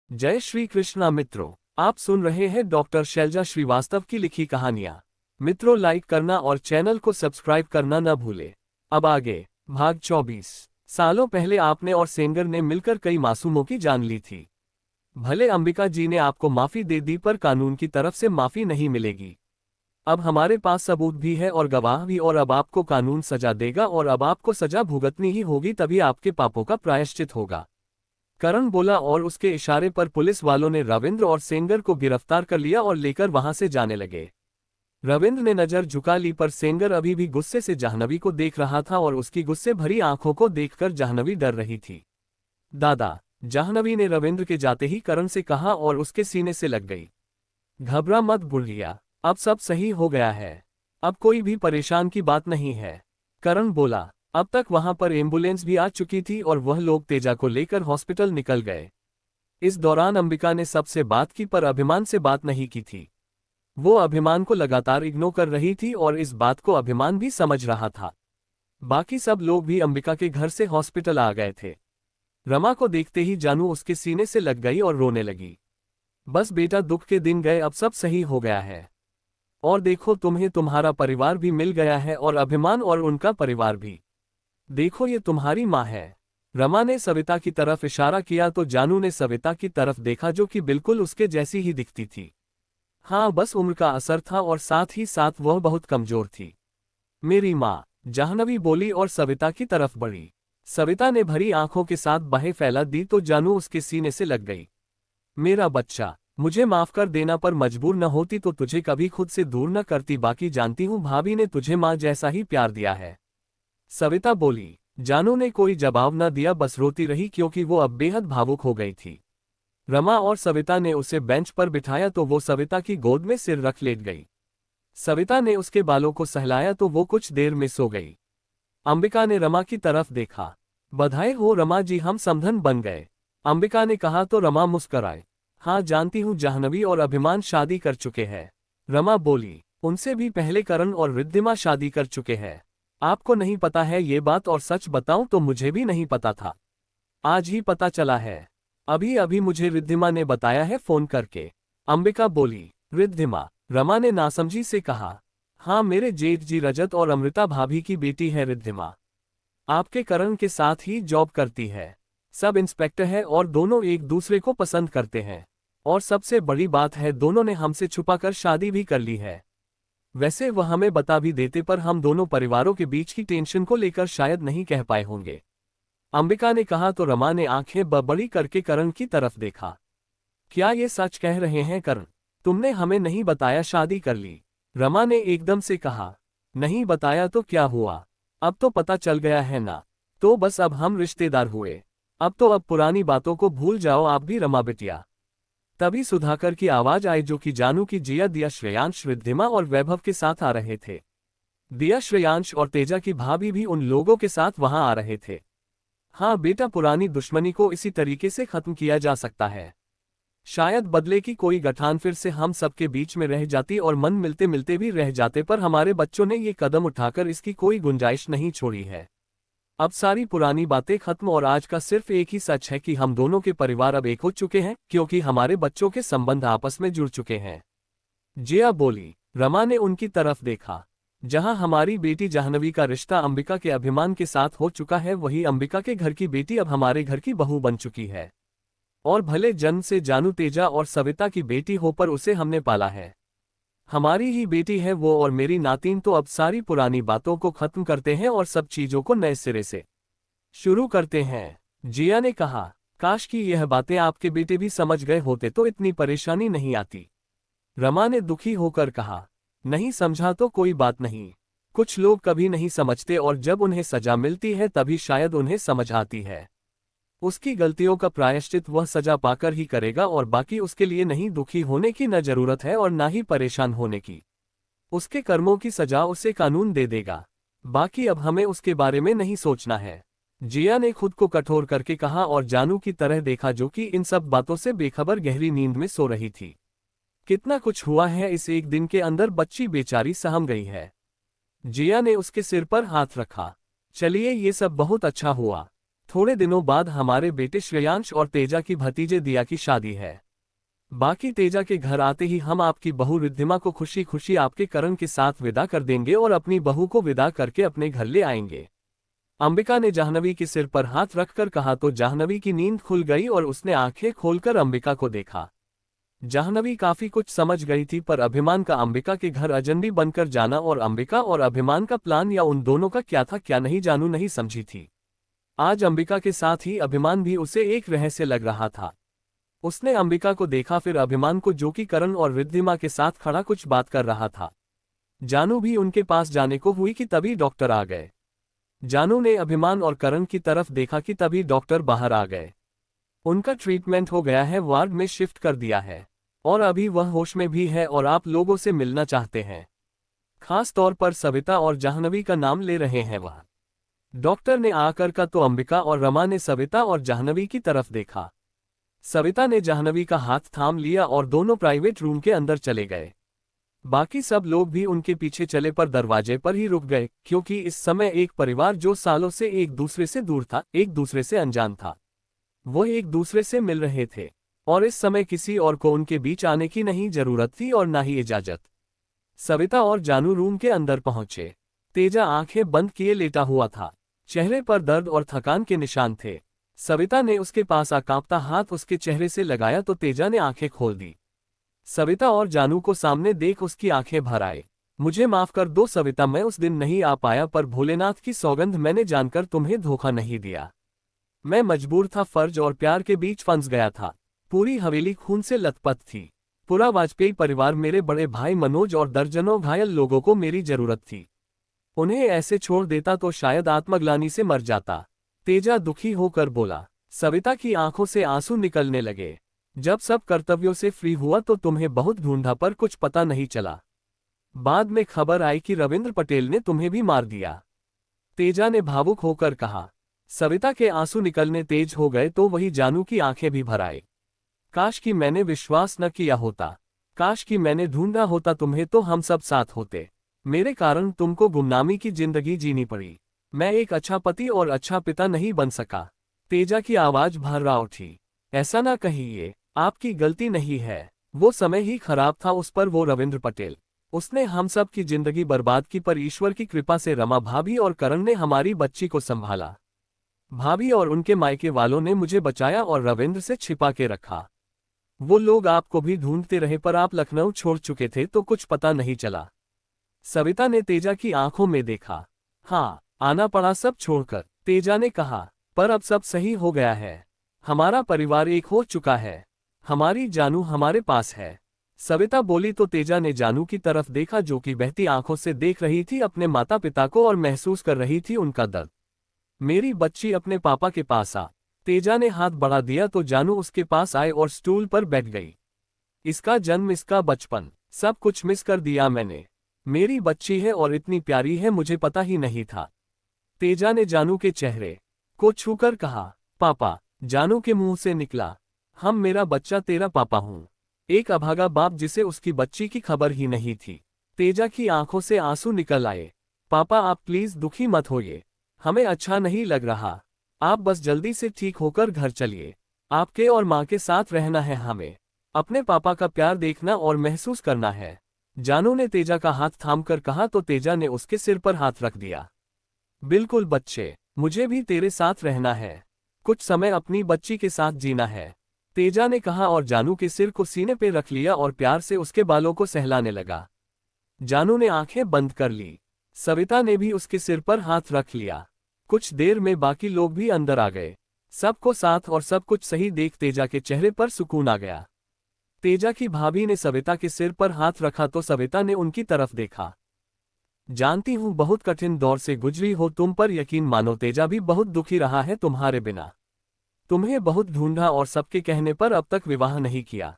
जय श्री कृष्णा मित्रों, आप सुन रहे हैं डॉक्टर शैलजा श्रीवास्तव की लिखी कहानियां। मित्रों, लाइक करना और चैनल को सब्सक्राइब करना न भूलें। अब आगे भाग 24। सालों पहले आपने और सेंगर ने मिलकर कई मासूमों की जान ली थी। भले अंबिका जी ने आपको माफी दे दी, पर कानून की तरफ से माफी नहीं मिलेगी। अब हमारे पास सबूत भी है और गवाह भी, और अब आपको कानून सजा देगा और अब आपको सजा भुगतनी ही होगी, तभी आपके पापों का प्रायश्चित होगा। करण बोला और उसके इशारे पर पुलिस वालों ने रविंद्र और सेंगर को गिरफ्तार कर लिया और लेकर वहां से जाने लगे। रविंद्र ने नजर झुका ली, पर सेंगर अभी भी गुस्से से जाह्नवी को देख रहा था और उसकी गुस्से भरी आंखों को देखकर जाह्नवी डर रही थी। दादा, जाह्नवी ने रविंद्र के जाते ही करण से कहा और उसके सीने से लग गई। घबरा मत बुढ़िया, अब सब सही हो गया है। अब कोई भी परेशान की बात नहीं है। करण बोला। अब तक वहां पर एम्बुलेंस भी आ चुकी थी और वह लोग तेजा को लेकर हॉस्पिटल निकल गए। इस दौरान अंबिका ने सबसे बात की, पर अभिमान से बात नहीं की थी। वो अभिमान को लगातार इग्नोर कर रही थी और इस बात को अभिमान भी समझ रहा था। बाकी सब लोग भी अंबिका के घर से हॉस्पिटल आ गए थे। रमा को देखते ही जानू उसके सीने से लग गई और रोने लगी। बस बेटा, दुख के दिन गए, अब सब सही हो गया है। और देखो, तुम्हें तुम्हारा परिवार भी मिल गया है और अभिमान और उनका परिवार भी। देखो, ये तुम्हारी माँ है। रमा ने सविता की तरफ इशारा किया तो जानू ने सविता की तरफ देखा, जो कि बिल्कुल उसके जैसी ही दिखती थी। हाँ, बस उम्र का असर था और साथ ही साथ वह बहुत कमजोर थी। मेरी माँ, जाह्नवी बोली और सविता की तरफ बढ़ी। सविता ने भरी आंखों के साथ बाहें फैला दी तो जानू उसके सीने से लग गई। मेरा बच्चा, मुझे माफ कर देना, पर मजबूर न होती तो तुझे कभी खुद से दूर न करती। बाकी जानती हूँ भाभी ने तुझे माँ जैसा ही प्यार दिया है, सविता बोली। जानू ने कोई जवाब न दिया, बस रोती रही, क्योंकि वो अब बेहद भावुक हो गई थी। रमा और सविता ने उसे बेंच पर बिठाया तो वो सविता की गोद में सिर रख लेट गई। सविता ने उसके बालों को सहलाया तो वो कुछ देर में सो गई। अंबिका ने रमा की तरफ देखा। बधाई हो रमा जी, हम समधन बन गए, अंबिका ने कहा तो रमा मुस्कराए। हाँ जानती हूँ, जाह्नवी और अभिमान शादी कर चुके हैं, रमा बोली। उनसे भी पहले करण और रिद्धिमा शादी कर चुके हैं। आपको नहीं पता है ये बात, और सच बताऊं तो मुझे भी नहीं पता था, आज ही पता चला है। अभी अभी मुझे रिद्धिमा ने बताया है फोन करके, अंबिका बोली। रिद्धिमा, रमा ने नासमझी से कहा। हाँ, मेरे जेठ जी रजत और अमृता भाभी की बेटी है रिद्धिमा। आपके करण के साथ ही जॉब करती है, सब इंस्पेक्टर है और दोनों एक दूसरे को पसंद करते हैं। और सबसे बड़ी बात है, दोनों ने हमसे छुपाकर शादी भी कर ली है। वैसे वह हमें बता भी देते, पर हम दोनों परिवारों के बीच की टेंशन को लेकर शायद नहीं कह पाए होंगे, अंबिका ने कहा तो रमा ने आंखें बड़ी करके करण की तरफ देखा। क्या ये सच कह रहे हैं करण? तुमने हमें नहीं बताया शादी कर ली? रमा ने एकदम से कहा। नहीं बताया तो क्या हुआ, अब तो पता चल गया है ना, तो बस अब हम रिश्तेदार हुए। अब पुरानी बातों को भूल जाओ आप भी रमा बिटिया। तभी सुधाकर की आवाज आई, जो कि जानू की जिया, दिया, श्रेयांश, रिद्धिमा और वैभव के साथ आ रहे थे। दिया, श्रेयांश और तेजा की भाभी भी उन लोगों के साथ वहां आ रहे थे। हाँ बेटा, पुरानी दुश्मनी को इसी तरीके से खत्म किया जा सकता है। शायद बदले की कोई गठान फिर से हम सबके बीच में रह जाती और मन मिलते मिलते भी रह जाते, पर हमारे बच्चों ने ये कदम उठाकर इसकी कोई गुंजाइश नहीं छोड़ी है। अब सारी पुरानी बातें खत्म और आज का सिर्फ एक ही सच है कि हम दोनों के परिवार अब एक हो चुके हैं, क्योंकि हमारे बच्चों के संबंध आपस में जुड़ चुके हैं, जिया बोली। रमा ने उनकी तरफ देखा। जहां हमारी बेटी जाह्नवी का रिश्ता अंबिका के अभिमान के साथ हो चुका है, वही अंबिका के घर की बेटी अब हमारे घर की बहू बन चुकी है। और भले जन्म से जानू तेजा और सविता की बेटी हो, पर उसे हमने पाला है, हमारी ही बेटी है वो और मेरी नातिन। तो अब सारी पुरानी बातों को खत्म करते हैं और सब चीजों को नए सिरे से शुरू करते हैं, जिया ने कहा। काश कि यह बातें आपके बेटे भी समझ गए होते तो इतनी परेशानी नहीं आती, रमा ने दुखी होकर कहा। नहीं समझा तो कोई बात नहीं, कुछ लोग कभी नहीं समझते और जब उन्हें सजा मिलती है तभी शायद उन्हें समझ आती है। उसकी गलतियों का प्रायश्चित वह सजा पाकर ही करेगा, और बाकी उसके लिए नहीं दुखी होने की न जरूरत है और ना ही परेशान होने की। उसके कर्मों की सजा उसे कानून दे देगा, बाकी अब हमें उसके बारे में नहीं सोचना है, जिया ने खुद को कठोर करके कहा और जानू की तरह देखा, जो कि इन सब बातों से बेखबर गहरी नींद में सो रही थी। कितना कुछ हुआ है इस एक दिन के अंदर, बच्ची बेचारी सहम गई है। जिया ने उसके सिर पर हाथ रखा। चलिए, ये सब बहुत अच्छा हुआ, थोड़े दिनों बाद हमारे बेटे श्रेयांश और तेजा की भतीजे दिया की शादी है। बाकी तेजा के घर आते ही हम आपकी बहू रिद्धिमा को खुशी खुशी आपके करण के साथ विदा कर देंगे और अपनी बहू को विदा करके अपने घर ले आएंगे। अंबिका ने जाह्नवी के सिर पर हाथ रखकर कहा तो जाह्नवी की नींद खुल गई और उसने आंखें खोलकर अंबिका को देखा। जाह्नवी काफी कुछ समझ गई थी, पर अभिमान का अंबिका के घर अजनबी बनकर जाना और अंबिका और अभिमान का प्लान या उन दोनों का क्या था क्या नहीं जानू नहीं समझी थी। आज अंबिका के साथ ही अभिमान भी उसे एक रहस्य लग रहा था। उसने अंबिका को देखा, फिर अभिमान को, जो कि करण और रिद्धिमा के साथ खड़ा कुछ बात कर रहा था। जानू भी उनके पास जाने को हुई कि तभी डॉक्टर आ गए। जानू ने अभिमान और करण की तरफ देखा कि तभी डॉक्टर बाहर आ गए। उनका ट्रीटमेंट हो गया है, वार्ड में शिफ्ट कर दिया है और अभी वह होश में भी है और आप लोगों से मिलना चाहते हैं। खास तौर पर सविता और जाह्नवी का नाम ले रहे हैं वह। डॉक्टर ने आकर का तो अंबिका और रमा ने सविता और जाह्नवी की तरफ देखा। सविता ने जाह्नवी का हाथ थाम लिया और दोनों प्राइवेट रूम के अंदर चले गए। बाकी सब लोग भी उनके पीछे चले, पर दरवाजे पर ही रुक गए, क्योंकि इस समय एक परिवार जो सालों से एक दूसरे से दूर था, एक दूसरे से अनजान था, वो एक दूसरे से मिल रहे थे और इस समय किसी और को उनके बीच आने की नहीं जरूरत थी और ना ही इजाजत। सविता और जानू रूम के अंदर पहुंचे। तेजा आंखें बंद किए लेटा हुआ था, चेहरे पर दर्द और थकान के निशान थे। सविता ने उसके पास कांपता हाथ उसके चेहरे से लगाया तो तेजा ने आंखें खोल दी। सविता और जानू को सामने देख उसकी आंखें भर आए। मुझे माफ कर दो सविता, मैं उस दिन नहीं आ पाया, पर भोलेनाथ की सौगंध मैंने जानकर तुम्हें धोखा नहीं दिया। मैं मजबूर था, फर्ज और प्यार के बीच फंस गया था। पूरी हवेली खून से लथपथ थी। पूरा वाजपेयी परिवार, मेरे बड़े भाई मनोज और दर्जनों घायल लोगों को मेरी जरूरत थी। उन्हें ऐसे छोड़ देता तो शायद आत्मग्लानि से मर जाता। तेजा दुखी होकर बोला। सविता की आंखों से आंसू निकलने लगे। जब सब कर्तव्यों से फ्री हुआ तो तुम्हें बहुत ढूंढा, पर कुछ पता नहीं चला। बाद में खबर आई कि रविंद्र पटेल ने तुम्हें भी मार दिया। तेजा ने भावुक होकर कहा। सविता के आंसू निकलने तेज हो गए तो वही जानू की आंखें भी भर आई। काश कि मैंने विश्वास न किया होता, काश कि मैंने ढूंढा होता तुम्हें, तो हम सब साथ होते। मेरे कारण तुमको गुमनामी की जिंदगी जीनी पड़ी। मैं एक अच्छा पति और अच्छा पिता नहीं बन सका। तेजा की आवाज भर्रा उठी। ऐसा ना कहिए, आपकी गलती नहीं है। वो समय ही खराब था उस पर, वो रविंद्र पटेल, उसने हम सब की जिंदगी बर्बाद की, पर ईश्वर की कृपा से रमा भाभी और करण ने हमारी बच्ची को संभाला। भाभी और उनके मायके वालों ने मुझे बचाया और रविंद्र से छिपा के रखा। वो लोग आपको भी ढूंढते रहे, पर आप लखनऊ छोड़ चुके थे तो कुछ पता नहीं चला। सविता ने तेजा की आंखों में देखा। हाँ, आना पड़ा सब छोड़कर, तेजा ने कहा। पर अब सब सही हो गया है। हमारा परिवार एक हो चुका है। हमारी जानू हमारे पास है। सविता बोली तो तेजा ने जानू की तरफ देखा, जो कि बहती आंखों से देख रही थी अपने माता पिता को और महसूस कर रही थी उनका दर्द। मेरी बच्ची अपने पापा के पास आ। तेजा ने हाथ बढ़ा दिया तो जानू उसके पास आए और स्टूल पर बैठ गई। इसका जन्म, इसका बचपन, सब कुछ मिस कर दिया मैंने। मेरी बच्ची है और इतनी प्यारी है, मुझे पता ही नहीं था। तेजा ने जानू के चेहरे को छूकर कहा। पापा। जानू के मुंह से निकला। हम, मेरा बच्चा तेरा पापा हूं। एक अभागा बाप जिसे उसकी बच्ची की खबर ही नहीं थी। तेजा की आंखों से आंसू निकल आए। पापा आप प्लीज दुखी मत होइए, हमें अच्छा नहीं लग रहा। आप बस जल्दी से ठीक होकर घर चलिए। आपके और माँ के साथ रहना है हमें। अपने पापा का प्यार देखना और महसूस करना है। जानू ने तेजा का हाथ थामकर कहा तो तेजा ने उसके सिर पर हाथ रख दिया। बिल्कुल बच्चे, मुझे भी तेरे साथ रहना है। कुछ समय अपनी बच्ची के साथ जीना है, तेजा ने कहा और जानू के सिर को सीने पे रख लिया और प्यार से उसके बालों को सहलाने लगा। जानू ने आंखें बंद कर ली। सविता ने भी उसके सिर पर हाथ रख लिया। कुछ देर में बाकी लोग भी अंदर आ गए। सबको साथ और सब कुछ सही देख तेजा के चेहरे पर सुकून आ गया। तेजा की भाभी ने सविता के सिर पर हाथ रखा तो सविता ने उनकी तरफ देखा। जानती हूँ बहुत कठिन दौर से गुजरी हो तुम, पर यकीन मानो तेजा भी बहुत दुखी रहा है तुम्हारे बिना। तुम्हें बहुत ढूंढा और सबके कहने पर अब तक विवाह नहीं किया।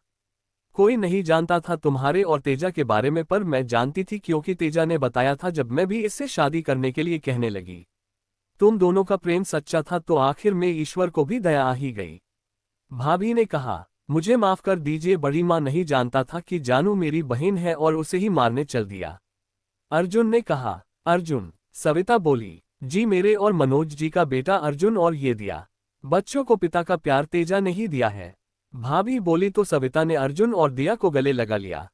कोई नहीं जानता था तुम्हारे और तेजा के बारे में, पर मैं जानती थी क्योंकि तेजा ने बताया था जब मैं भी इससे शादी करने के लिए कहने लगी। तुम दोनों का प्रेम सच्चा था तो आखिर में ईश्वर को भी दया आ ही गई। भाभी ने कहा, मुझे माफ कर दीजिए बड़ी माँ, नहीं जानता था कि जानू मेरी बहन है और उसे ही मारने चल दिया। अर्जुन ने कहा। अर्जुन, सविता बोली। जी मेरे और मनोज जी का बेटा अर्जुन और ये दिया। बच्चों को पिता का प्यार तेजा ने ही दिया है। भाभी बोली तो सविता ने अर्जुन और दिया को गले लगा लिया।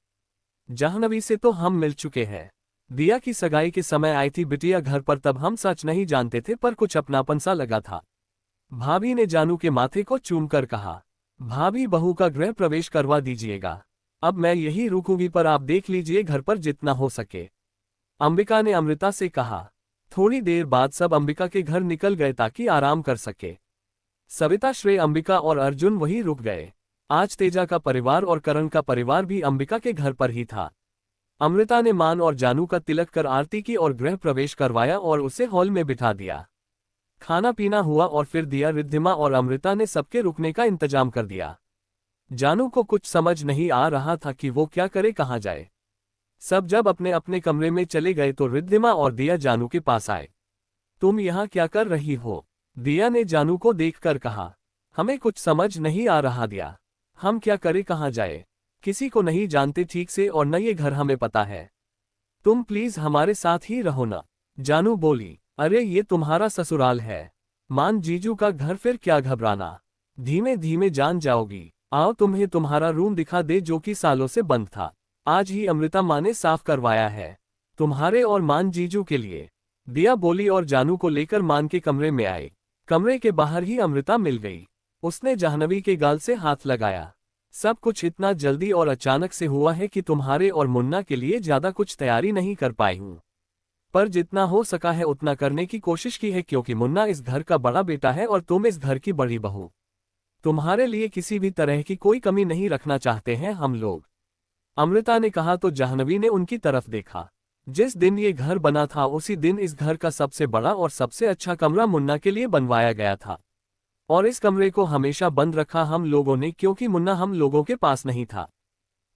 जाह्नवी से तो हम मिल चुके हैं। दिया की सगाई के समय आई थी बिटिया घर पर, तब हम सच नहीं जानते थे पर कुछ अपनापन सा लगा था। भाभी ने जानू के माथे को चूमकर कहा, भाभी बहू का गृह प्रवेश करवा दीजिएगा। अब मैं यही रुकूंगी पर आप देख लीजिए घर पर जितना हो सके। अंबिका ने अमृता से कहा। थोड़ी देर बाद सब अंबिका के घर निकल गए ताकि आराम कर सके। सविता, श्रेय, अंबिका और अर्जुन वहीं रुक गए। आज तेजा का परिवार और करण का परिवार भी अंबिका के घर पर ही था। अमृता ने मान और जानू का तिलक कर आरती की और गृह प्रवेश करवाया और उसे हॉल में बिठा दिया। खाना पीना हुआ और फिर दिया, रिद्धिमा और अमृता ने सबके रुकने का इंतजाम कर दिया। जानू को कुछ समझ नहीं आ रहा था कि वो क्या करे, कहाँ जाए। सब जब अपने अपने कमरे में चले गए तो रिद्धिमा और दिया जानू के पास आए। तुम यहाँ क्या कर रही हो? दिया ने जानू को देखकर कहा। हमें कुछ समझ नहीं आ रहा दिया, हम क्या करें, कहाँ जाए, किसी को नहीं जानते ठीक से और न ये घर हमें पता है। तुम प्लीज हमारे साथ ही रहो ना। जानू बोली, अरे ये तुम्हारा ससुराल है, मान जीजू का घर, फिर क्या घबराना, धीमे धीमे जान जाओगी। आओ तुम्हें तुम्हारा रूम दिखा दे जो कि सालों से बंद था। आज ही अमृता माँ ने साफ करवाया है, तुम्हारे और मान जीजू के लिए। दिया बोली और जानू को लेकर मान के कमरे में आए। कमरे के बाहर ही अमृता मिल गई। उसने जाह्नवी के गाल से हाथ लगाया। सब कुछ इतना जल्दी और अचानक से हुआ है कि तुम्हारे और मुन्ना के लिए ज्यादा कुछ तैयारी नहीं कर पाई हूँ, पर जितना हो सका है उतना करने की कोशिश की है, क्योंकि मुन्ना इस घर का बड़ा बेटा है और तुम इस घर की बड़ी बहू। तुम्हारे लिए किसी भी तरह की कोई कमी नहीं रखना चाहते हैं हम लोग। अमृता ने कहा तो जाह्नवी ने उनकी तरफ देखा। जिस दिन ये घर बना था उसी दिन इस घर का सबसे बड़ा और सबसे अच्छा कमरा मुन्ना के लिए बनवाया गया था, और इस कमरे को हमेशा बंद रखा हम लोगों ने, क्योंकि मुन्ना हम लोगों के पास नहीं था।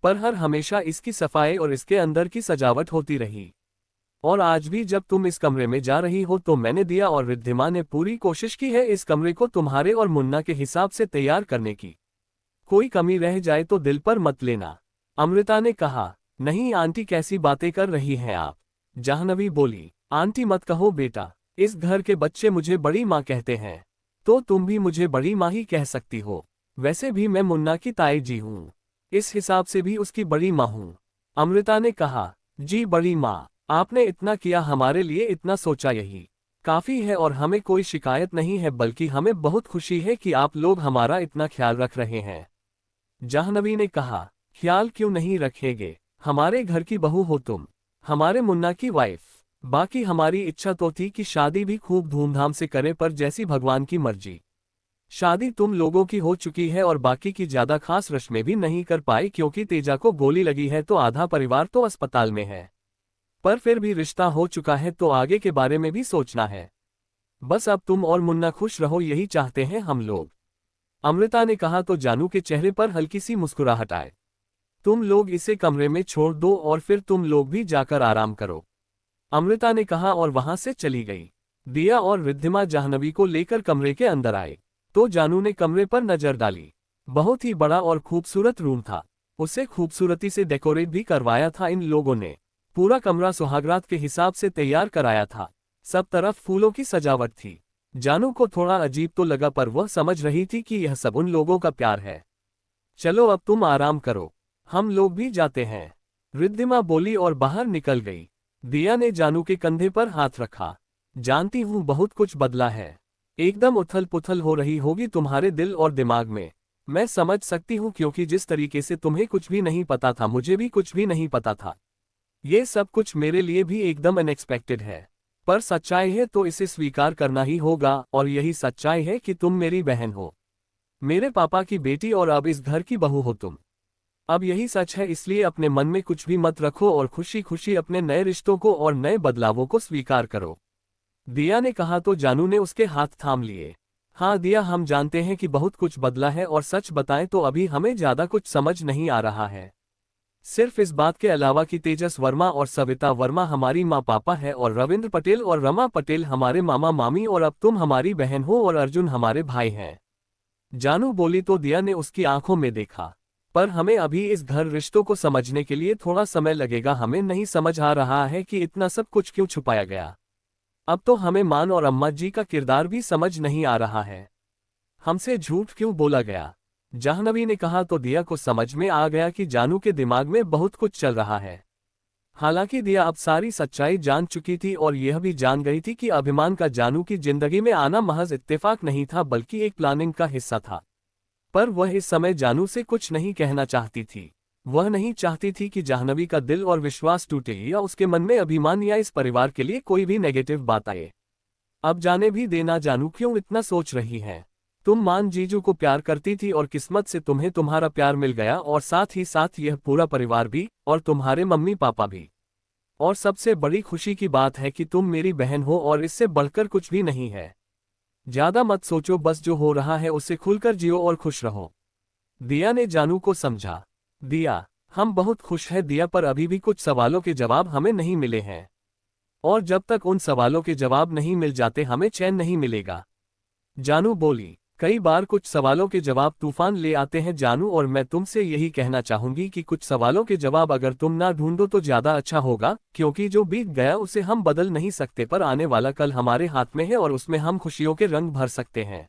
पर हर हमेशा इसकी सफाई और इसके अंदर की सजावट होती रही। और आज भी जब तुम इस कमरे में जा रही हो तो मैंने, दिया और रिद्धिमा ने पूरी कोशिश की है इस कमरे को तुम्हारे और मुन्ना के हिसाब से तैयार करने की। कोई कमी रह जाए तो दिल पर मत लेना। अमृता ने कहा। नहीं आंटी, कैसी बातें कर रही हैं आप? जाह्नवी बोली। आंटी मत कहो बेटा, इस घर के बच्चे मुझे बड़ी माँ कहते हैं, तो तुम भी मुझे बड़ी माँ ही कह सकती हो। वैसे भी मैं मुन्ना की ताई जी हूँ, इस हिसाब से भी उसकी बड़ी माँ हूँ। अमृता ने कहा। जी बड़ी माँ, आपने इतना किया हमारे लिए, इतना सोचा, यही काफी है और हमें कोई शिकायत नहीं है, बल्कि हमें बहुत खुशी है कि आप लोग हमारा इतना ख्याल रख रहे हैं। जाह्नवी ने कहा। ख्याल क्यों नहीं रखेंगे, हमारे घर की बहू हो तुम, हमारे मुन्ना की वाइफ। बाकी हमारी इच्छा तो थी कि शादी भी खूब धूमधाम से करें, पर जैसी भगवान की मर्जी। शादी तुम लोगों की हो चुकी है और बाकी की ज्यादा खास रस्में भी नहीं कर पाए, क्योंकि तेजा को गोली लगी है तो आधा परिवार तो अस्पताल में है। पर फिर भी रिश्ता हो चुका है तो आगे के बारे में भी सोचना है। बस अब तुम और मुन्ना खुश रहो, यही चाहते हैं हम लोग। अमृता ने कहा तो जानू के चेहरे पर हल्की सी मुस्कुराहट आए। तुम लोग इसे कमरे में छोड़ दो और फिर तुम लोग भी जाकर आराम करो, अमृता ने कहा और वहां से चली गई। दिया और रिद्धिमा जाह्नवी को लेकर कमरे के अंदर आए तो जानू ने कमरे पर नजर डाली। बहुत ही बड़ा और खूबसूरत रूम था, उसे खूबसूरती से डेकोरेट भी करवाया था इन लोगों ने। पूरा कमरा सुहागरात के हिसाब से तैयार कराया था, सब तरफ फूलों की सजावट थी। जानू को थोड़ा अजीब तो लगा, पर वह समझ रही थी कि यह सब उन लोगों का प्यार है। चलो अब तुम आराम करो, हम लोग भी जाते हैं, रिद्धिमा बोली और बाहर निकल गई। दिया ने जानू के कंधे पर हाथ रखा। जानती हूँ बहुत कुछ बदला है, एकदम उथल पुथल हो रही होगी तुम्हारे दिल और दिमाग में, मैं समझ सकती हूँ, क्योंकि जिस तरीके से तुम्हें कुछ भी नहीं पता था मुझे भी कुछ भी नहीं पता था। ये सब कुछ मेरे लिए भी एकदम अनएक्सपेक्टेड है, पर सच्चाई है तो इसे स्वीकार करना ही होगा, और यही सच्चाई है कि तुम मेरी बहन हो, मेरे पापा की बेटी, और अब इस घर की बहू हो तुम। अब यही सच है, इसलिए अपने मन में कुछ भी मत रखो और खुशी खुशी अपने नए रिश्तों को और नए बदलावों को स्वीकार करो। दिया ने कहा तो जानू ने उसके हाथ थाम लिए। हाँ दिया, हम जानते हैं कि बहुत कुछ बदला है, और सच बताएं तो अभी हमें ज्यादा कुछ समझ नहीं आ रहा है, सिर्फ इस बात के अलावा कि तेजस वर्मा और सविता वर्मा हमारी माँ पापा है, और रविंद्र पटेल और रमा पटेल हमारे मामा मामी, और अब तुम हमारी बहन हो और अर्जुन हमारे भाई हैं। जानू बोली तो दिया ने उसकी आंखों में देखा। पर हमें अभी इस घर रिश्तों को समझने के लिए थोड़ा समय लगेगा, हमें नहीं समझ आ रहा है कि इतना सब कुछ क्यों छुपाया गया। अब तो हमें मान और अम्मा जी का किरदार भी समझ नहीं आ रहा है। हमसे झूठ क्यों बोला गया? जाह्नवी ने कहा तो दिया को समझ में आ गया कि जानू के दिमाग में बहुत कुछ चल रहा है। हालांकि दिया अब सारी सच्चाई जान चुकी थी और यह भी जान गई थी कि अभिमान का जानू की जिंदगी में आना महज इत्तेफाक नहीं था बल्कि एक प्लानिंग का हिस्सा था। पर वह इस समय जानू से कुछ नहीं कहना चाहती थी। वह नहीं चाहती थी कि जाह्नवी का दिल और विश्वास टूटे या उसके मन में अभिमान या इस परिवार के लिए कोई भी नेगेटिव बात आए। अब जाने भी देना, जानू क्यों इतना सोच रही है? तुम मान जीजू को प्यार करती थी और किस्मत से तुम्हें तुम्हारा प्यार मिल गया, और साथ ही साथ यह पूरा परिवार भी, और तुम्हारे मम्मी पापा भी। और सबसे बड़ी खुशी की बात है कि तुम मेरी बहन हो और इससे बढ़कर कुछ भी नहीं है। ज्यादा मत सोचो, बस जो हो रहा है उससे खुलकर जियो और खुश रहो। दिया ने जानू को समझा। दिया, हम बहुत खुश हैं दिया, पर अभी भी कुछ सवालों के जवाब हमें नहीं मिले हैं। और जब तक उन सवालों के जवाब नहीं मिल जाते हमें चैन नहीं मिलेगा। जानू बोली, कई बार कुछ सवालों के जवाब तूफान ले आते हैं जानू, और मैं तुमसे यही कहना चाहूंगी कि कुछ सवालों के जवाब अगर तुम ना ढूंढो तो ज्यादा अच्छा होगा, क्योंकि जो बीत गया उसे हम बदल नहीं सकते, पर आने वाला कल हमारे हाथ में है और उसमें हम खुशियों के रंग भर सकते हैं।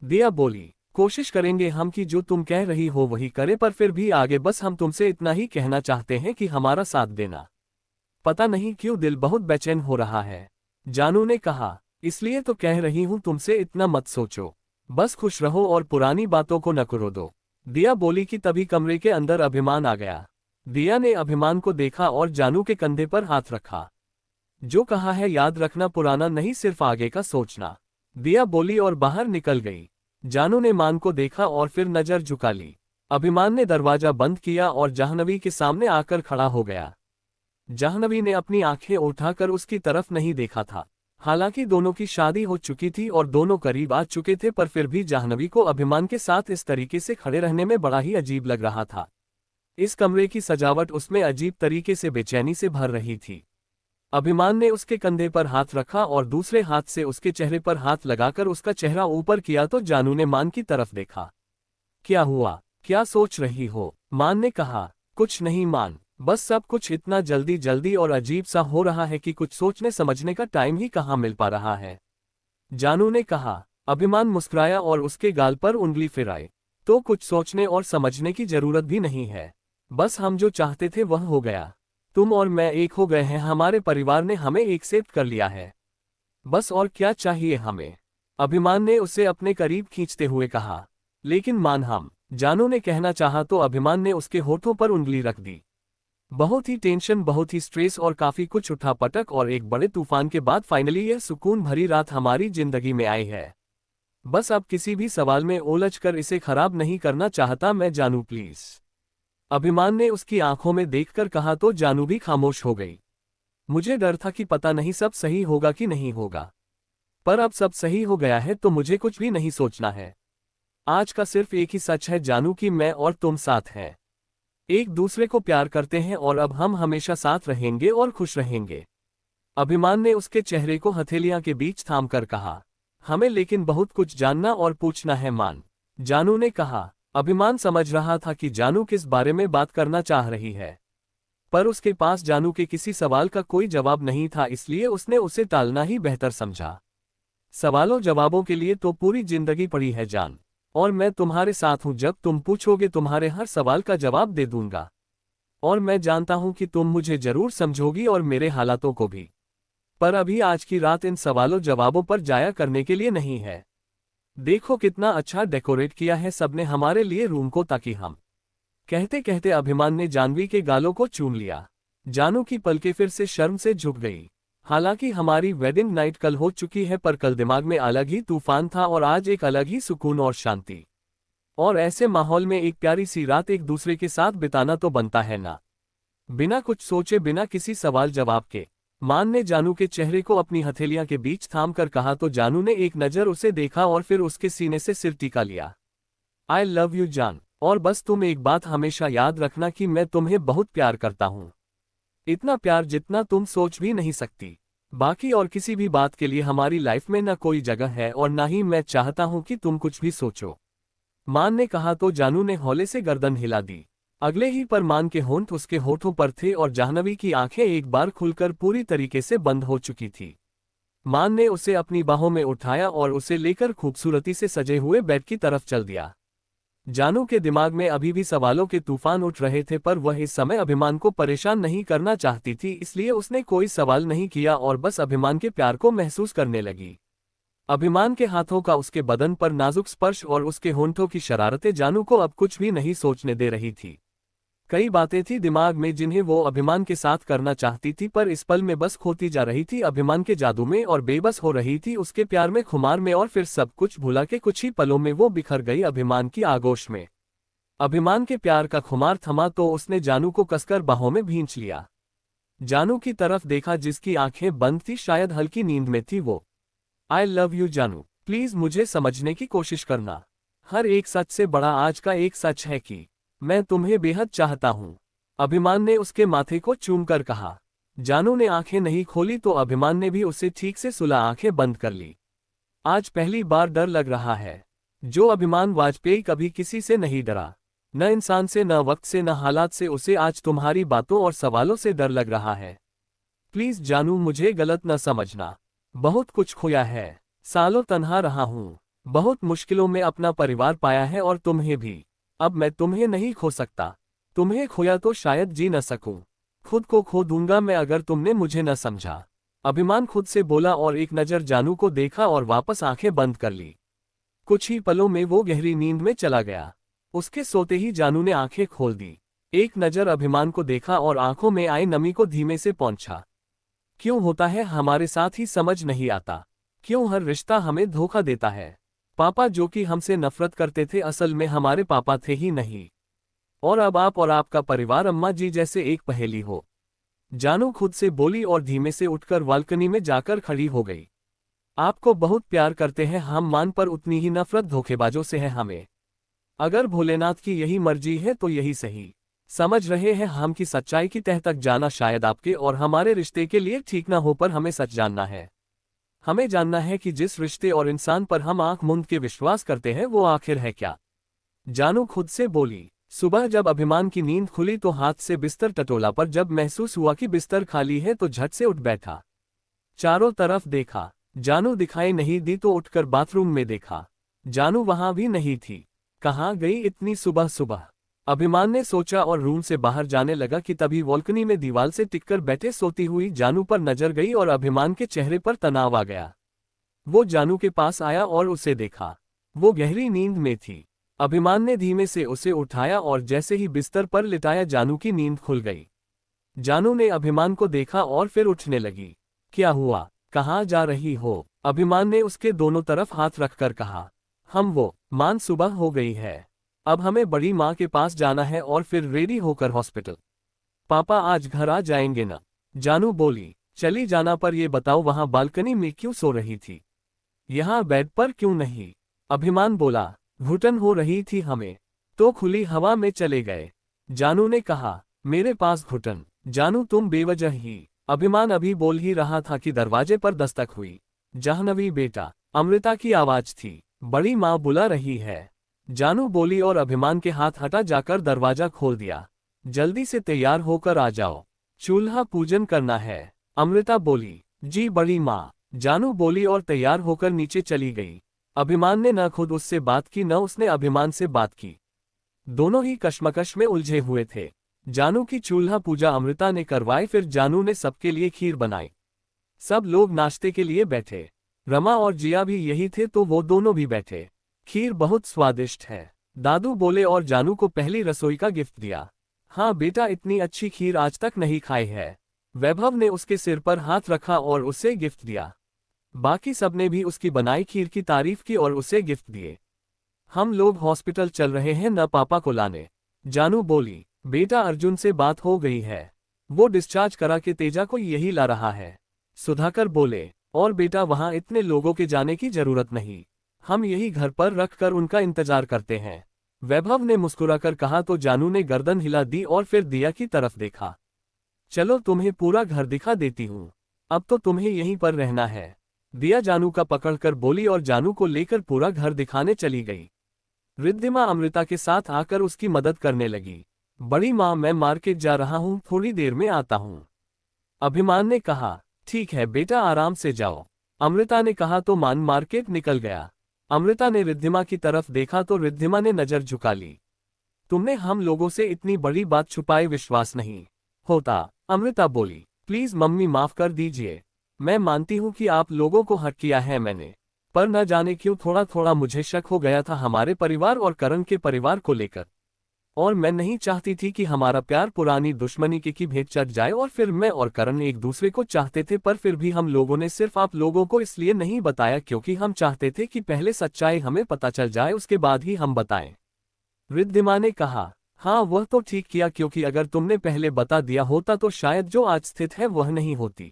दिया बोली, कोशिश करेंगे हम कि जो तुम कह रही हो वही करे, पर फिर भी आगे बस हम तुमसे इतना ही कहना चाहते हैं कि हमारा साथ देना। पता नहीं क्यों दिल बहुत बेचैन हो रहा है। जानू ने कहा, इसलिए तो कह रही हूं तुमसे इतना मत सोचो, बस खुश रहो और पुरानी बातों को न करो दो। दिया बोली कि तभी कमरे के अंदर अभिमान आ गया। दिया ने अभिमान को देखा और जानू के कंधे पर हाथ रखा। जो कहा है याद रखना, पुराना नहीं सिर्फ आगे का सोचना। दिया बोली और बाहर निकल गई। जानू ने मान को देखा और फिर नजर झुका ली। अभिमान ने दरवाजा बंद किया और जाह्नवी के सामने आकर खड़ा हो गया। जाह्नवी ने अपनी आंखें उठाकर उसकी तरफ नहीं देखा था। हालांकि दोनों की शादी हो चुकी थी और दोनों करीब आ चुके थे, पर फिर भी जाह्नवी को अभिमान के साथ इस तरीके से खड़े रहने में बड़ा ही अजीब लग रहा था। इस कमरे की सजावट उसमें अजीब तरीके से बेचैनी से भर रही थी। अभिमान ने उसके कंधे पर हाथ रखा और दूसरे हाथ से उसके चेहरे पर हाथ लगाकर उसका चेहरा ऊपर किया तो जानू ने मान की तरफ देखा। क्या हुआ, क्या सोच रही हो? मान ने कहा, कुछ नहीं मान, बस सब कुछ इतना जल्दी जल्दी और अजीब सा हो रहा है कि कुछ सोचने समझने का टाइम ही कहाँ मिल पा रहा है। जानू ने कहा। अभिमान मुस्कुराया और उसके गाल पर उंगली फिराई। तो कुछ सोचने और समझने की जरूरत भी नहीं है, बस हम जो चाहते थे वह हो गया। तुम और मैं एक हो गए हैं, हमारे परिवार ने हमें एक्सेप्ट कर लिया है, बस और क्या चाहिए हमें? अभिमान ने उसे अपने करीब खींचते हुए कहा। लेकिन मान, हम, जानू ने कहना चाहा तो अभिमान ने उसके होठों पर उंगली रख दी। बहुत ही टेंशन, बहुत ही स्ट्रेस और काफी कुछ उठापटक और एक बड़े तूफान के बाद फाइनली यह सुकून भरी रात हमारी जिंदगी में आई है। बस अब किसी भी सवाल में उलझकर इसे खराब नहीं करना चाहता मैं जानू, प्लीज। अभिमान ने उसकी आंखों में देखकर कहा तो जानू भी खामोश हो गई। मुझे डर था कि पता नहीं सब सही होगा कि नहीं होगा, पर अब सब सही हो गया है तो मुझे कुछ भी नहीं सोचना है। आज का सिर्फ एक ही सच है जानू कि मैं और तुम साथ हैं, एक दूसरे को प्यार करते हैं और अब हम हमेशा साथ रहेंगे और खुश रहेंगे। अभिमान ने उसके चेहरे को हथेलियां के बीच थामकर कहा। हमें लेकिन बहुत कुछ जानना और पूछना है मान, जानू ने कहा। अभिमान समझ रहा था कि जानू किस बारे में बात करना चाह रही है, पर उसके पास जानू के किसी सवाल का कोई जवाब नहीं था, इसलिए उसने उसे टालना ही बेहतर समझा। सवालों जवाबों के लिए तो पूरी जिंदगी पड़ी है जान, और मैं तुम्हारे साथ हूं, जब तुम पूछोगे तुम्हारे हर सवाल का जवाब दे दूंगा। और मैं जानता हूं कि तुम मुझे जरूर समझोगी और मेरे हालातों को भी, पर अभी आज की रात इन सवालों जवाबों पर जाया करने के लिए नहीं है। देखो कितना अच्छा डेकोरेट किया है सबने हमारे लिए रूम को, ताकि हम, कहते कहते अभिमान ने जाह्नवी के गालों को चूम लिया। जानू की पलकें फिर से शर्म से झुक गई। हालांकि हमारी वेडिंग नाइट कल हो चुकी है, पर कल दिमाग में अलग ही तूफान था और आज एक अलग ही सुकून और शांति। और ऐसे माहौल में एक प्यारी सी रात एक दूसरे के साथ बिताना तो बनता है ना। बिना कुछ सोचे, बिना किसी सवाल जवाब के मान ने जानू के चेहरे को अपनी हथेलियां के बीच थाम कर कहा तो जानू ने एक नजर उसे देखा और फिर उसके सीने से सिर टिका लिया। आई लव यू जान, और बस तुम एक बात हमेशा याद रखना कि मैं तुम्हें बहुत प्यार करता हूं, इतना प्यार जितना तुम सोच भी नहीं सकती। बाकी और किसी भी बात के लिए हमारी लाइफ में न कोई जगह है और ना ही मैं चाहता हूं कि तुम कुछ भी सोचो। मान ने कहा तो जानू ने हौले से गर्दन हिला दी। अगले ही पर मान के होंठ उसके होठों पर थे और जाह्नवी की आंखें एक बार खुलकर पूरी तरीके से बंद हो चुकी थी। मान ने उसे अपनी बाहों में उठाया और उसे लेकर खूबसूरती से सजे हुए बेड की तरफ चल दिया। जानू के दिमाग में अभी भी सवालों के तूफान उठ रहे थे, पर वह इस समय अभिमान को परेशान नहीं करना चाहती थी, इसलिए उसने कोई सवाल नहीं किया और बस अभिमान के प्यार को महसूस करने लगी। अभिमान के हाथों का उसके बदन पर नाजुक स्पर्श और उसके होंठों की शरारतें जानू को अब कुछ भी नहीं सोचने दे रही थी। कई बातें थी दिमाग में जिन्हें वो अभिमान के साथ करना चाहती थी, पर इस पल में बस खोती जा रही थी अभिमान के जादू में और बेबस हो रही थी उसके प्यार में, खुमार में, और फिर सब कुछ भुला के कुछ ही पलों में वो बिखर गई अभिमान की आगोश में। अभिमान के प्यार का खुमार थमा तो उसने जानू को कसकर बाहों में भींच लिया। जानू की तरफ देखा जिसकी आंखें बंद थी, शायद हल्की नींद में थी वो। आई लव यू जानू, प्लीज मुझे समझने की कोशिश करना। हर एक सच से बड़ा आज का एक सच है कि मैं तुम्हें बेहद चाहता हूं। अभिमान ने उसके माथे को चूमकर कहा। जानू ने आंखें नहीं खोली तो अभिमान ने भी उसे ठीक से सुला आंखें बंद कर ली। आज पहली बार डर लग रहा है। जो अभिमान वाजपेयी कभी किसी से नहीं डरा, न इंसान से, न वक्त से, न हालात से, उसे आज तुम्हारी बातों और सवालों से डर लग रहा है। प्लीज जानू मुझे गलत न समझना। बहुत कुछ खोया है, सालों तन्हा रहा हूं, बहुत मुश्किलों में अपना परिवार पाया है और तुम्हें भी। अब मैं तुम्हें नहीं खो सकता। तुम्हें खोया तो शायद जी न सकूं। खुद को खो दूंगा मैं अगर तुमने मुझे न समझा। अभिमान खुद से बोला और एक नजर जानू को देखा और वापस आंखें बंद कर ली। कुछ ही पलों में वो गहरी नींद में चला गया। उसके सोते ही जानू ने आंखें खोल दी, एक नजर अभिमान को देखा और आंखों में आई नमी को धीमे से पहुंचा। क्यों होता है हमारे साथ ही समझ नहीं आता। क्यों हर रिश्ता हमें धोखा देता है। पापा जो कि हमसे नफरत करते थे असल में हमारे पापा थे ही नहीं। और अब आप और आपका परिवार अम्मा जी जैसे एक पहेली हो। जानू खुद से बोली और धीमे से उठकर बालकनी में जाकर खड़ी हो गई। आपको बहुत प्यार करते हैं हम मान, पर उतनी ही नफरत धोखेबाजों से है हमें। अगर भोलेनाथ की यही मर्जी है तो यही सही। समझ रहे हैं हम कि सच्चाई की तह तक जाना शायद आपके और हमारे रिश्ते के लिए ठीक ना हो, पर हमें सच जानना है। हमें जानना है कि जिस रिश्ते और इंसान पर हम आंख मूंद के विश्वास करते हैं वो आखिर है क्या। जानू खुद से बोली। सुबह जब अभिमान की नींद खुली तो हाथ से बिस्तर टटोला, पर जब महसूस हुआ कि बिस्तर खाली है तो झट से उठ बैठा। चारों तरफ देखा, जानू दिखाई नहीं दी तो उठकर बाथरूम में देखा, जानू वहां भी नहीं थी। कहाँ गई इतनी सुबह सुबह, अभिमान ने सोचा और रूम से बाहर जाने लगा कि तभी बालकनी में दीवार से टिककर बैठे सोती हुई जानू पर नजर गई और अभिमान के चेहरे पर तनाव आ गया। वो जानू के पास आया और उसे देखा। वो गहरी नींद में थी। अभिमान ने धीमे से उसे उठाया और जैसे ही बिस्तर पर लिटाया जानू की नींद खुल गई। जानू ने अभिमान को देखा और फिर उठने लगी। क्या हुआ, कहाँ जा रही हो, अभिमान ने उसके दोनों तरफ हाथ रखकर कहा। हम वो मान, सुबह हो गई है, अब हमें बड़ी माँ के पास जाना है और फिर रेडी होकर हॉस्पिटल। पापा आज घर आ जाएंगे ना, जानू बोली। चली जाना, पर ये बताओ वहां बालकनी में क्यों सो रही थी, यहाँ बेड पर क्यों नहीं, अभिमान बोला। घुटन हो रही थी हमें, तो खुली हवा में चले गए, जानू ने कहा। मेरे पास घुटन, जानू तुम बेवजह ही, अभिमान अभी बोल ही रहा था कि दरवाजे पर दस्तक हुई। जाह्नवी बेटा, अमृता की आवाज थी। बड़ी माँ बुला रही है, जानू बोली और अभिमान के हाथ हटा जाकर दरवाजा खोल दिया। जल्दी से तैयार होकर आ जाओ, चूल्हा पूजन करना है, अमृता बोली। जी बड़ी माँ, जानू बोली और तैयार होकर नीचे चली गई। अभिमान ने न खुद उससे बात की न उसने अभिमान से बात की। दोनों ही कश्मकश में उलझे हुए थे। जानू की चूल्हा पूजा अमृता ने करवाई, फिर जानू ने सबके लिए खीर बनाई। सब लोग नाश्ते के लिए बैठे। रमा और जिया भी यही थे तो वो दोनों भी बैठे। खीर बहुत स्वादिष्ट है, दादू बोले और जानू को पहली रसोई का गिफ्ट दिया। हाँ बेटा, इतनी अच्छी खीर आज तक नहीं खाई है। वैभव ने उसके सिर पर हाथ रखा और उसे गिफ्ट दिया। बाकी सबने भी उसकी बनाई खीर की तारीफ की और उसे गिफ्ट दिए। हम लोग हॉस्पिटल चल रहे हैं न पापा को लाने, जानू बोली। बेटा अर्जुन से बात हो गई है, वो डिस्चार्ज करा के तेजा को यही ला रहा है, सुधाकर बोले। और बेटा वहां इतने लोगों के जाने की जरूरत नहीं, हम यही घर पर रखकर उनका इंतजार करते हैं, वैभव ने मुस्कुराकर कहा तो जानू ने गर्दन हिला दी और फिर दिया की तरफ देखा। चलो तुम्हें पूरा घर दिखा देती हूँ, अब तो तुम्हें यहीं पर रहना है, दिया जानू का पकड़कर बोली और जानू को लेकर पूरा घर दिखाने चली गई। रिद्धिमा अमृता के साथ आकर उसकी मदद करने लगी। बड़ी माँ मैं मार्केट जा रहा हूँ, थोड़ी देर में आता हूँ, अभिमान ने कहा। ठीक है बेटा आराम से जाओ, अमृता ने कहा तो मार्केट निकल गया। अमृता ने रिद्धिमा की तरफ देखा तो रिद्धिमा ने नजर झुका ली। तुमने हम लोगों से इतनी बड़ी बात छुपाए विश्वास नहीं होता। अमृता बोली, प्लीज मम्मी माफ कर दीजिए। मैं मानती हूँ कि आप लोगों को हर्ट किया है मैंने, पर न जाने क्यों थोड़ा थोड़ा मुझे शक हो गया था हमारे परिवार और करण के परिवार को लेकर। और मैं नहीं चाहती थी कि हमारा प्यार पुरानी दुश्मनी की भेंट चढ़ जाए। और फिर मैं और करण एक दूसरे को चाहते थे, पर फिर भी हम लोगों ने सिर्फ आप लोगों को इसलिए नहीं बताया क्योंकि हम चाहते थे कि पहले सच्चाई हमें पता चल जाए, उसके बाद ही हम बताएं। रिद्धिमा ने कहा, हाँ वह तो ठीक किया, क्योंकि अगर तुमने पहले बता दिया होता तो शायद जो आज स्थित है वह नहीं होती,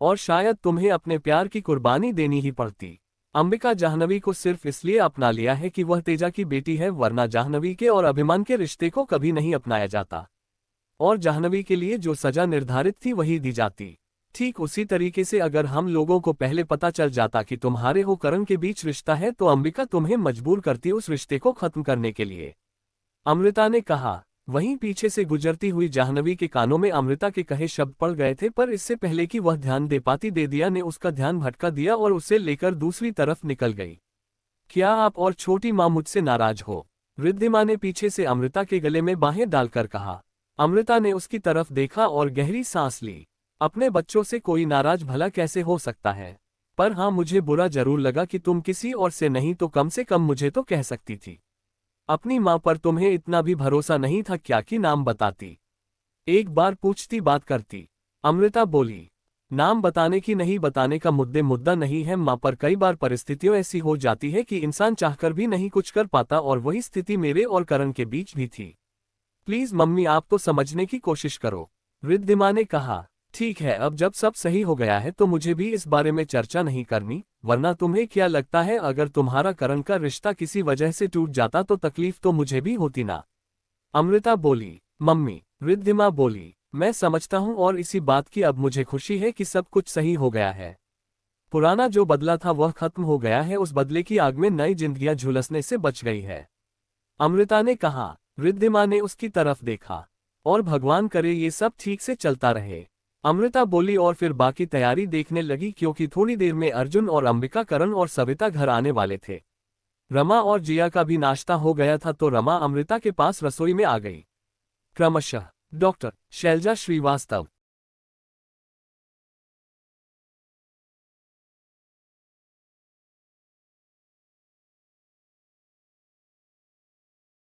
और शायद तुम्हें अपने प्यार की कुर्बानी देनी ही पड़ती। अंबिका जाह्नवी को सिर्फ इसलिए अपना लिया है कि वह तेजा की बेटी है, वरना जाह्नवी के और अभिमान के रिश्ते को कभी नहीं अपनाया जाता, और जाह्नवी के लिए जो सजा निर्धारित थी वही दी जाती। ठीक उसी तरीके से अगर हम लोगों को पहले पता चल जाता कि तुम्हारे हो करण के बीच रिश्ता है तो अंबिका तुम्हें मजबूर करती उस रिश्ते को खत्म करने के लिए। अमृता ने कहा। वहीं पीछे से गुजरती हुई जाह्नवी के कानों में अमृता के कहे शब्द पड़ गए थे, पर इससे पहले कि वह ध्यान दे पाती दे दिया ने उसका ध्यान भटका दिया और उसे लेकर दूसरी तरफ निकल गई। क्या आप और छोटी माँ मुझसे नाराज हो? रिद्धिमा ने पीछे से अमृता के गले में बाहें डालकर कहा। अमृता ने उसकी तरफ देखा और गहरी सांस ली। अपने बच्चों से कोई नाराज भला कैसे हो सकता है? पर हाँ, मुझे बुरा जरूर लगा कि तुम किसी और से नहीं तो कम से कम मुझे तो कह सकती थी। अपनी माँ पर तुम्हें इतना भी भरोसा नहीं था क्या कि नाम बताती, एक बार पूछती बात करती? अमृता बोली, नाम बताने की नहीं बताने का मुद्दा नहीं है माँ, पर कई बार परिस्थितियां ऐसी हो जाती है कि इंसान चाहकर भी नहीं कुछ कर पाता, और वही स्थिति मेरे और करण के बीच भी थी। प्लीज मम्मी आप तो समझने की कोशिश करो। रिद्धिमा ने कहा। ठीक है, अब जब सब सही हो गया है तो मुझे भी इस बारे में चर्चा नहीं करनी, वरना तुम्हें क्या लगता है अगर तुम्हारा करण का रिश्ता किसी वजह से टूट जाता तो तकलीफ तो मुझे भी होती ना? अमृता बोली। मम्मी, रिद्धिमा बोली, मैं समझता हूँ और इसी बात की अब मुझे खुशी है कि सब कुछ सही हो गया है। पुराना जो बदला था वह खत्म हो गया है, उस बदले की आग में नई जिंदगियां झुलसने से बच गई है। अमृता ने कहा। रिद्धिमा ने उसकी तरफ देखा। और भगवान करे ये सब ठीक से चलता रहे, अमृता बोली, और फिर बाकी तैयारी देखने लगी क्योंकि थोड़ी देर में अर्जुन और अंबिका, करण और सविता घर आने वाले थे। रमा और जिया का भी नाश्ता हो गया था तो रमा अमृता के पास रसोई में आ गई। क्रमशः डॉक्टर शैलजा श्रीवास्तव,